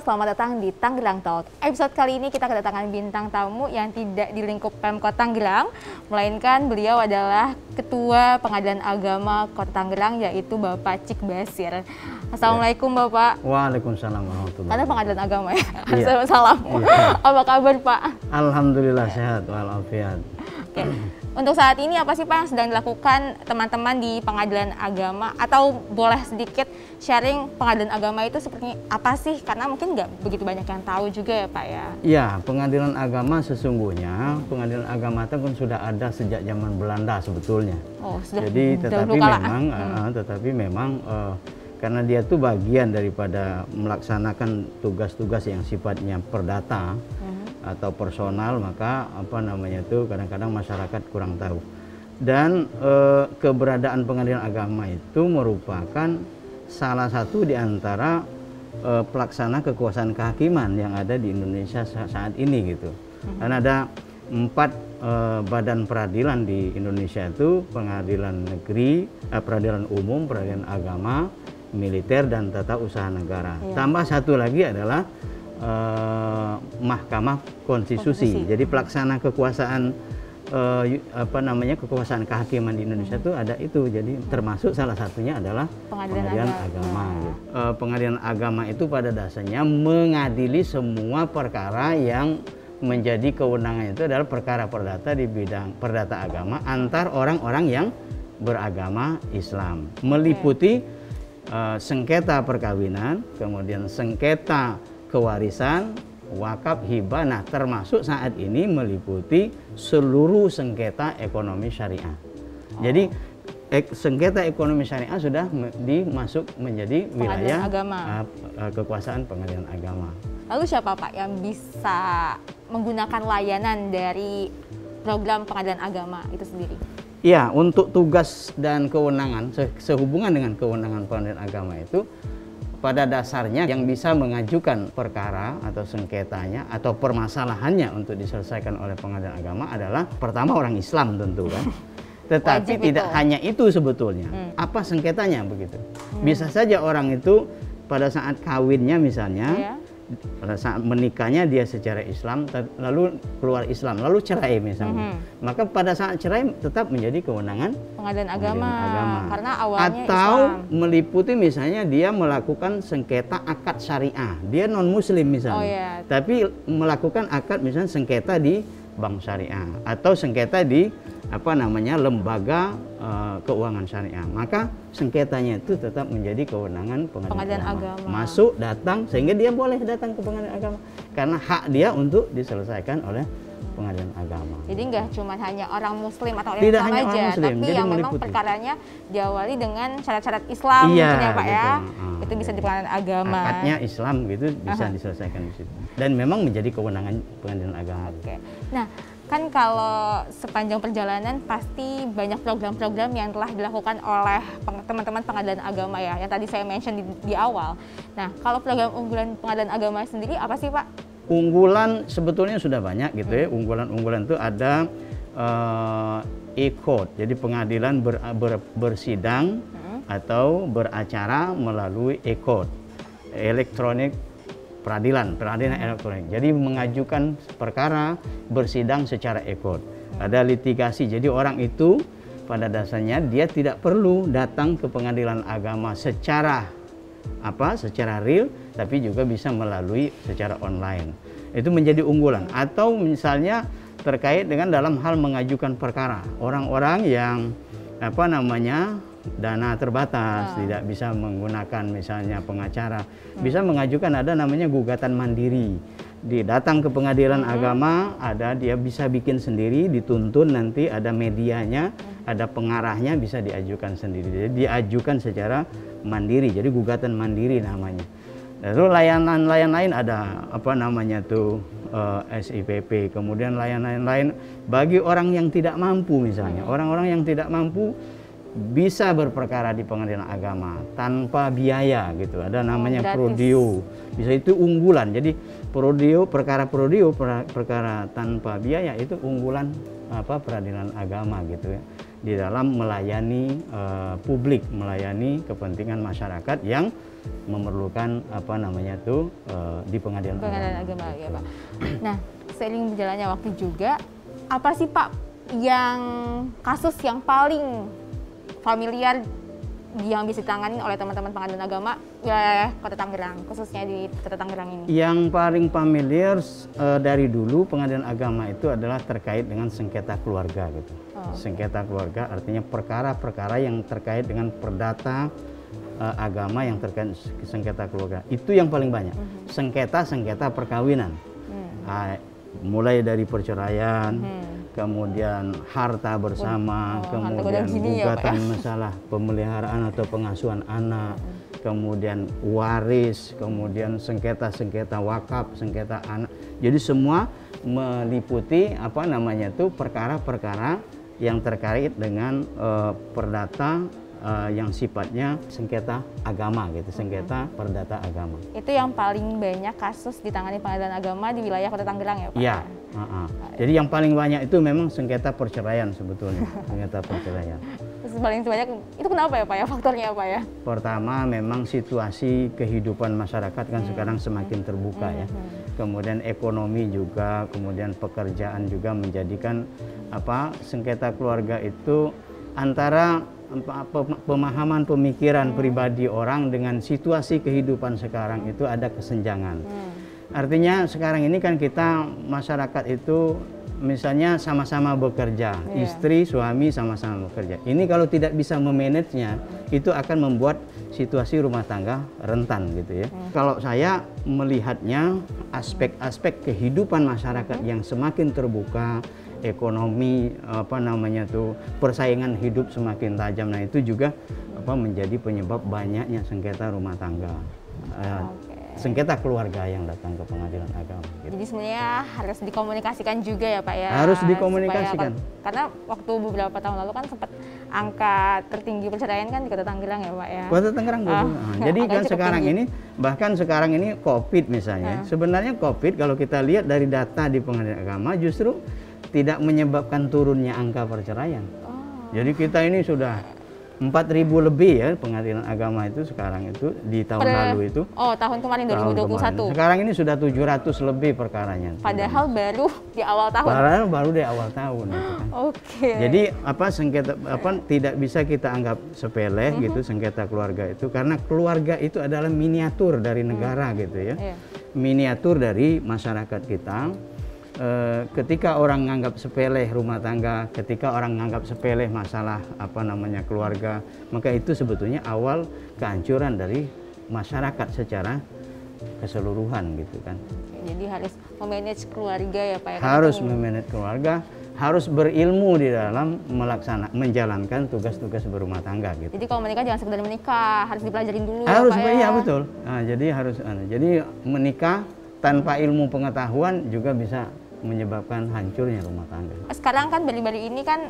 selamat datang di Tangerang Talk. Episode kali ini kita kedatangan bintang tamu yang tidak di lingkup Pemkot Tangerang, melainkan beliau adalah Ketua Pengadilan Agama Kota Tangerang, yaitu Bapak Cik Basir. Assalamualaikum Bapak. Waalaikumsalam warahmatullahi Karena Pengadilan Agama ya? Iya. Salam. Iya. Apa kabar Pak? Alhamdulillah sehat walafiat. Oke. Untuk saat ini apa sih Pak yang sedang dilakukan teman-teman di Pengadilan Agama? Atau boleh sedikit sharing Pengadilan Agama itu seperti apa sih? Karena mungkin nggak begitu banyak yang tahu juga ya Pak ya. Ya, Pengadilan Agama sesungguhnya Pengadilan Agama itu kan sudah ada sejak zaman Belanda sebetulnya. Oh, sudah. Jadi tetapi memang karena dia tuh bagian daripada melaksanakan tugas-tugas yang sifatnya perdata atau personal, maka kadang-kadang masyarakat kurang tahu. Dan keberadaan Pengadilan Agama itu merupakan salah satu di antara pelaksana kekuasaan kehakiman yang ada di Indonesia saat ini gitu. Dan ada 4 badan peradilan di Indonesia itu: pengadilan negeri, peradilan umum, peradilan agama, militer, dan tata usaha negara. Tambah satu lagi adalah Mahkamah Konstitusi. Jadi pelaksana kekuasaan kekuasaan kehakiman di Indonesia itu ada itu. Jadi termasuk salah satunya adalah Pengadilan Agama. Pengadilan Agama itu pada dasarnya mengadili semua perkara yang menjadi kewenangan itu adalah perkara perdata di bidang perdata agama antar orang-orang yang beragama Islam, meliputi sengketa perkawinan, kemudian sengketa kewarisan, wakaf, hibah. Nah, termasuk saat ini meliputi seluruh sengketa ekonomi syariah. Jadi sengketa ekonomi syariah sudah dimasuk menjadi wilayah kekuasaan Pengadilan Agama. Lalu siapa Pak yang bisa menggunakan layanan dari program Pengadilan Agama itu sendiri? Ya, untuk tugas dan kewenangan sehubungan dengan kewenangan Pengadilan Agama itu pada dasarnya yang bisa mengajukan perkara atau sengketanya atau permasalahannya untuk diselesaikan oleh Pengadilan Agama adalah pertama orang Islam tentu kan. Tetapi tidak hanya itu sebetulnya. Apa sengketanya begitu? Bisa saja orang itu pada saat kawinnya misalnya, pada saat menikahnya dia secara Islam, lalu keluar Islam, lalu cerai misalnya. Maka pada saat cerai tetap menjadi kewenangan Pengadilan Agama. Karena awalnya atau Islam. Meliputi misalnya dia melakukan sengketa akad syariah. Dia non muslim misalnya. Tapi melakukan akad misalnya sengketa di bank syariah atau sengketa di lembaga keuangan syariah, maka sengketanya itu tetap menjadi kewenangan Pengadilan Agama. Masuk, datang, sehingga dia boleh datang ke Pengadilan Agama karena hak dia untuk diselesaikan oleh Pengadilan Agama. Jadi nggak cuma hanya orang Muslim atau orang Islam aja, tapi yang memang perkaranya diawali dengan syarat-syarat Islam, mungkin ya Pak ya. Itu bisa di Pengadilan Agama. Akadnya Islam gitu bisa diselesaikan di situ. Dan memang menjadi kewenangan Pengadilan Agama. Oke. Nah, kan kalau sepanjang perjalanan pasti banyak program-program yang telah dilakukan oleh teman-teman Pengadilan Agama ya, yang tadi saya mention di awal. Nah, kalau program unggulan Pengadilan Agama sendiri apa sih Pak? Unggulan sebetulnya sudah banyak gitu ya. Unggulan-unggulan itu ada e-court, jadi pengadilan bersidang atau beracara melalui e-court, elektronik. Peradilan elektronik. Jadi mengajukan perkara bersidang secara e-court. Ada litigasi. Jadi orang itu pada dasarnya dia tidak perlu datang ke Pengadilan Agama secara real, tapi juga bisa melalui secara online. Itu menjadi unggulan. Atau misalnya terkait dengan dalam hal mengajukan perkara. Orang-orang yang dana terbatas, tidak bisa menggunakan misalnya pengacara, bisa mengajukan ada namanya gugatan mandiri. Datang ke Pengadilan Agama, dia bisa bikin sendiri, dituntun, nanti ada medianya, ada pengarahnya, bisa diajukan sendiri. Jadi diajukan secara mandiri, jadi gugatan mandiri namanya. Lalu layanan lain ada SIPP, kemudian layanan lain bagi orang yang tidak mampu misalnya. Orang-orang yang tidak mampu bisa berperkara di pengadilan agama tanpa biaya gitu. Ada namanya gratis. Prodeo. Bisa itu unggulan. Jadi Prodeo, perkara tanpa biaya itu unggulan peradilan agama gitu ya. Di dalam melayani publik, melayani kepentingan masyarakat yang memerlukan di pengadilan agama ya Pak. Nah, seiring berjalannya waktu juga, apa sih Pak yang kasus yang paling familiar yang bisa ditangani oleh teman-teman pengadilan agama wilayah Kota Tangerang, khususnya di Kota Tangerang ini? Yang paling familiar dari dulu pengadilan agama itu adalah terkait dengan sengketa keluarga gitu. Sengketa keluarga artinya perkara-perkara yang terkait dengan perdata agama yang terkait sengketa keluarga. Itu yang paling banyak. Sengketa perkawinan. Mulai dari perceraian, kemudian harta bersama, kemudian gugatan masalah pemeliharaan atau pengasuhan anak, kemudian waris, kemudian sengketa wakaf, sengketa anak. Jadi semua meliputi perkara-perkara yang terkait dengan perdata yang sifatnya sengketa agama gitu, sengketa perdata agama. Itu yang paling banyak kasus ditangani pengadilan agama di wilayah Kota Tangerang ya Pak? Iya. Jadi yang paling banyak itu memang sengketa perceraian sebetulnya, sengketa perceraian. Terus paling banyak itu kenapa ya Pak ya, faktornya apa ya? Pertama memang situasi kehidupan masyarakat kan sekarang semakin terbuka ya. Kemudian ekonomi juga, kemudian pekerjaan juga menjadikan sengketa keluarga itu antara pemahaman pemikiran pribadi orang dengan situasi kehidupan sekarang itu ada kesenjangan. Artinya sekarang ini kan kita masyarakat itu misalnya sama-sama bekerja, istri, suami sama-sama bekerja. Ini kalau tidak bisa memanagenya, itu akan membuat situasi rumah tangga rentan gitu ya. Kalau saya melihatnya aspek-aspek kehidupan masyarakat yang semakin terbuka, ekonomi persaingan hidup semakin tajam, nah itu juga menjadi penyebab banyaknya sengketa rumah tangga, sengketa keluarga yang datang ke pengadilan agama gitu. Jadi sebenarnya harus dikomunikasikan juga ya Pak ya? Harus dikomunikasikan. Karena waktu beberapa tahun lalu kan sempat angka tertinggi perceraian kan di Kota Tangerang ya Pak ya? Kota Tangerang jadi kan sekarang tinggi. Ini bahkan sekarang ini COVID misalnya, sebenarnya COVID kalau kita lihat dari data di pengadilan agama justru tidak menyebabkan turunnya angka perceraian. Jadi kita ini sudah 4.000 lebih ya pengadilan agama itu sekarang itu di tahun lalu itu. Tahun kemarin 2021. Sekarang ini sudah 700 lebih perkaranya. Padahal baru di awal tahun. Padahal baru di awal tahun itu kan. Jadi sengketa tidak bisa kita anggap sepele gitu sengketa keluarga itu, karena keluarga itu adalah miniatur dari negara gitu ya. Miniatur dari masyarakat kita. Ketika orang menganggap sepele rumah tangga, ketika orang menganggap sepele masalah keluarga, maka itu sebetulnya awal kehancuran dari masyarakat secara keseluruhan gitu kan. Jadi harus memanage keluarga ya Pak ya? Harus memanage keluarga, harus berilmu di dalam menjalankan tugas-tugas berumah tangga gitu. Jadi kalau menikah jangan sekedar menikah, harus dipelajarin dulu harus, ya Pak ya? Iya betul. Jadi menikah tanpa ilmu pengetahuan juga bisa menyebabkan hancurnya rumah tangga. Sekarang kan baru-baru ini kan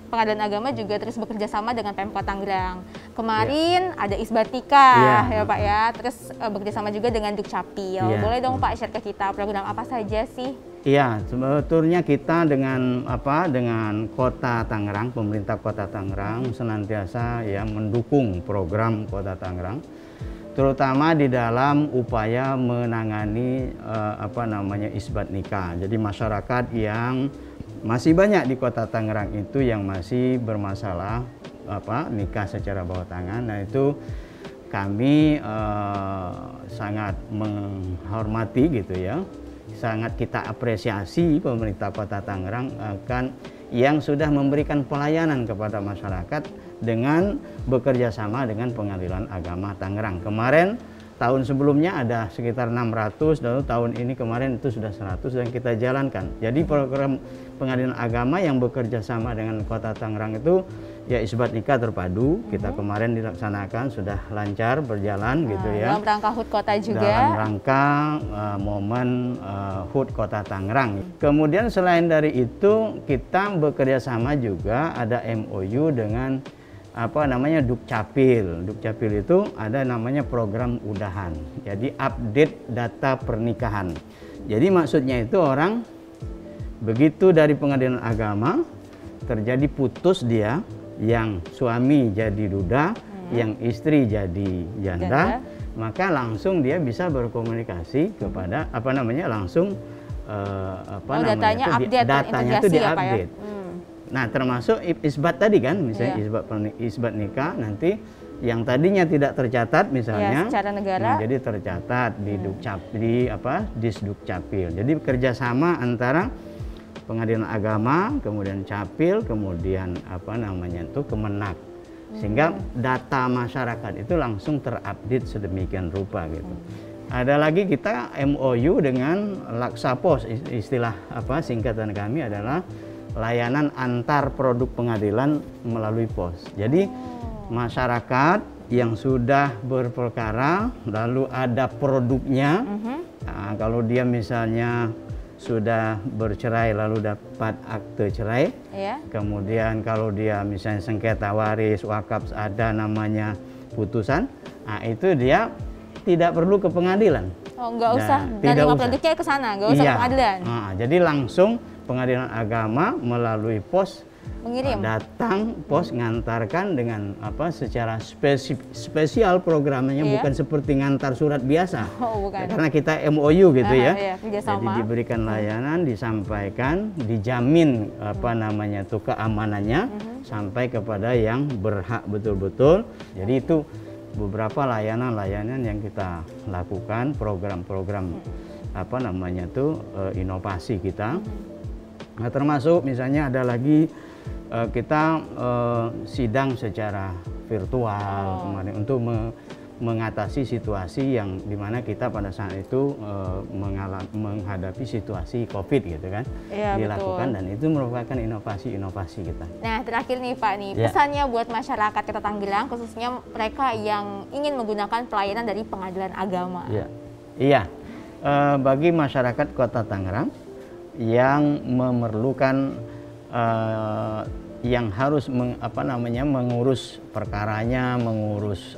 pengadilan agama juga terus bekerja sama dengan Pemkot Tangerang. Kemarin ada Isbat Nikah ya Pak ya, terus bekerja sama juga dengan Dukcapil. Boleh dong Pak share ke kita program apa saja sih? Iya, sebetulnya kita dengan Kota Tangerang, pemerintah Kota Tangerang senantiasa ya mendukung program Kota Tangerang, terutama di dalam upaya menangani isbat nikah. Jadi masyarakat yang masih banyak di Kota Tangerang itu yang masih bermasalah nikah secara bawah tangan. Nah itu kami sangat menghormati gitu ya, sangat kita apresiasi pemerintah Kota Tangerang yang sudah memberikan pelayanan kepada masyarakat dengan bekerja sama dengan Pengadilan Agama Tangerang. Kemarin tahun sebelumnya ada sekitar 600, lalu tahun ini kemarin itu sudah 100 dan kita jalankan. Jadi program pengadilan agama yang bekerja sama dengan Kota Tangerang itu ya isbat nikah terpadu. Kita kemarin dilaksanakan sudah lancar berjalan gitu ya. Dalam rangka HUT Kota juga. Dalam rangka momen HUT Kota Tangerang. Kemudian selain dari itu kita bekerja sama juga ada MOU dengan apa namanya Dukcapil. Dukcapil itu ada namanya program udahan. Jadi update data pernikahan. Jadi maksudnya itu orang begitu dari pengadilan agama terjadi putus dia, yang suami jadi duda, yang istri jadi janda, maka langsung dia bisa berkomunikasi kepada apa namanya langsung datanya itu diupdate. Nah, termasuk isbat tadi kan, misalnya isbat nikah nanti yang tadinya tidak tercatat misalnya, secara negara, jadi tercatat di Disdukcapil. Jadi kerjasama antara pengadilan agama, kemudian capil, kemudian Kemenak, sehingga data masyarakat itu langsung terupdate sedemikian rupa gitu. Ada lagi kita MOU dengan Laksapos, istilah singkatan kami adalah layanan antar produk pengadilan melalui pos. Jadi masyarakat yang sudah berperkara lalu ada produknya, nah, kalau dia misalnya sudah bercerai lalu dapat akte cerai, kemudian kalau dia misalnya sengketa waris, wakaf ada namanya putusan, nah itu dia tidak perlu ke pengadilan. Oh, nggak usah dari produknya ke sana, nggak usah ke pengadilan. Nah, jadi langsung pengadilan agama melalui pos mengirim, datang pos ngantarkan dengan secara spesial programnya, bukan seperti ngantar surat biasa. Bukan. Karena kita MOU gitu ya. Kerjasama. Jadi diberikan layanan, disampaikan, dijamin keamanannya sampai kepada yang berhak betul-betul. Jadi itu beberapa layanan-layanan yang kita lakukan, program-program inovasi kita. Nah, termasuk misalnya ada lagi kita sidang secara virtual kemarin untuk mengatasi situasi yang dimana kita pada saat itu menghadapi situasi COVID gitu kan, dilakukan, dan itu merupakan inovasi-inovasi kita. Nah, terakhir nih Pak pesannya buat masyarakat Kota Tangerang, khususnya mereka yang ingin menggunakan pelayanan dari pengadilan agama. Bagi masyarakat Kota Tangerang yang memerlukan yang harus mengurus perkaranya, mengurus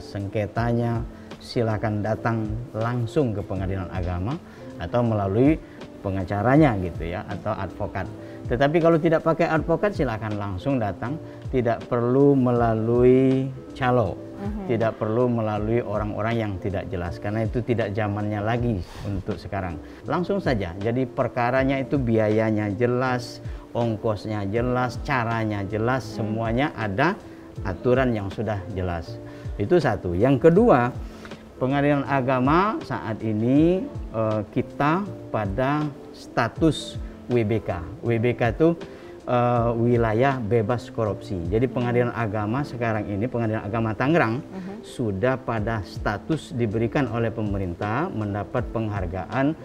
sengketanya, silakan datang langsung ke pengadilan agama atau melalui pengacaranya gitu ya, atau advokat. Tetapi kalau tidak pakai advokat silakan langsung datang, tidak perlu melalui calo, tidak perlu melalui orang-orang yang tidak jelas, karena itu tidak zamannya lagi untuk sekarang. Langsung saja, jadi perkaranya itu biayanya jelas, ongkosnya jelas, caranya jelas, semuanya ada aturan yang sudah jelas. Itu satu. Yang kedua, pengadilan agama saat ini kita pada status WBK. WBK itu wilayah bebas korupsi. Jadi pengadilan agama sekarang ini, pengadilan agama Tangerang sudah pada status diberikan oleh pemerintah mendapat penghargaan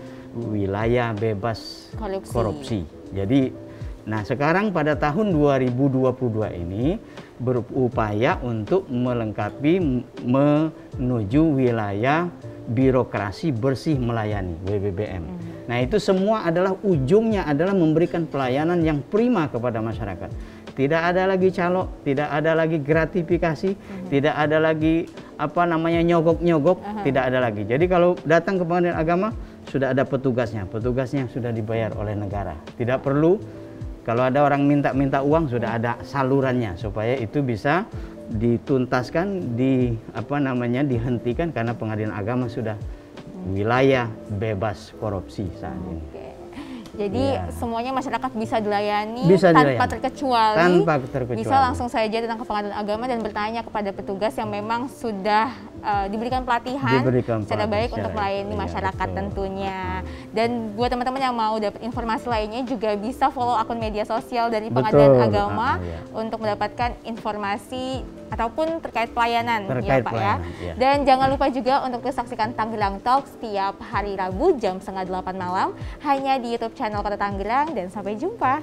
wilayah bebas korupsi. Jadi nah, sekarang pada tahun 2022 ini berupaya untuk melengkapi menuju wilayah birokrasi bersih melayani, WBBM. Nah, itu semua adalah ujungnya adalah memberikan pelayanan yang prima kepada masyarakat. Tidak ada lagi calo, tidak ada lagi gratifikasi, tidak ada lagi nyogok-nyogok, tidak ada lagi. Jadi kalau datang ke pengadilan agama sudah ada petugasnya sudah dibayar oleh negara. Tidak perlu kalau ada orang minta uang, sudah ada salurannya supaya itu bisa dituntaskan, dihentikan, karena pengadilan agama sudah wilayah bebas korupsi saat ini. Jadi Iya. semuanya masyarakat bisa dilayani Bisa tanpa dilayani. terkecuali. Tanpa terkecuali. Bisa langsung saja datang ke pengadilan agama dan bertanya kepada petugas yang memang sudah diberikan pelatihan secara baik untuk melayani masyarakat tentunya. Dan buat teman-teman yang mau dapat informasi lainnya juga bisa follow akun media sosial dari Pengadilan Agama untuk mendapatkan informasi ataupun terkait pelayanan ya Pak ya. Dan jangan lupa juga untuk terus saksikan Tangerang Talk setiap hari Rabu jam 7:30 malam hanya di YouTube channel Kota Tangerang, dan sampai jumpa.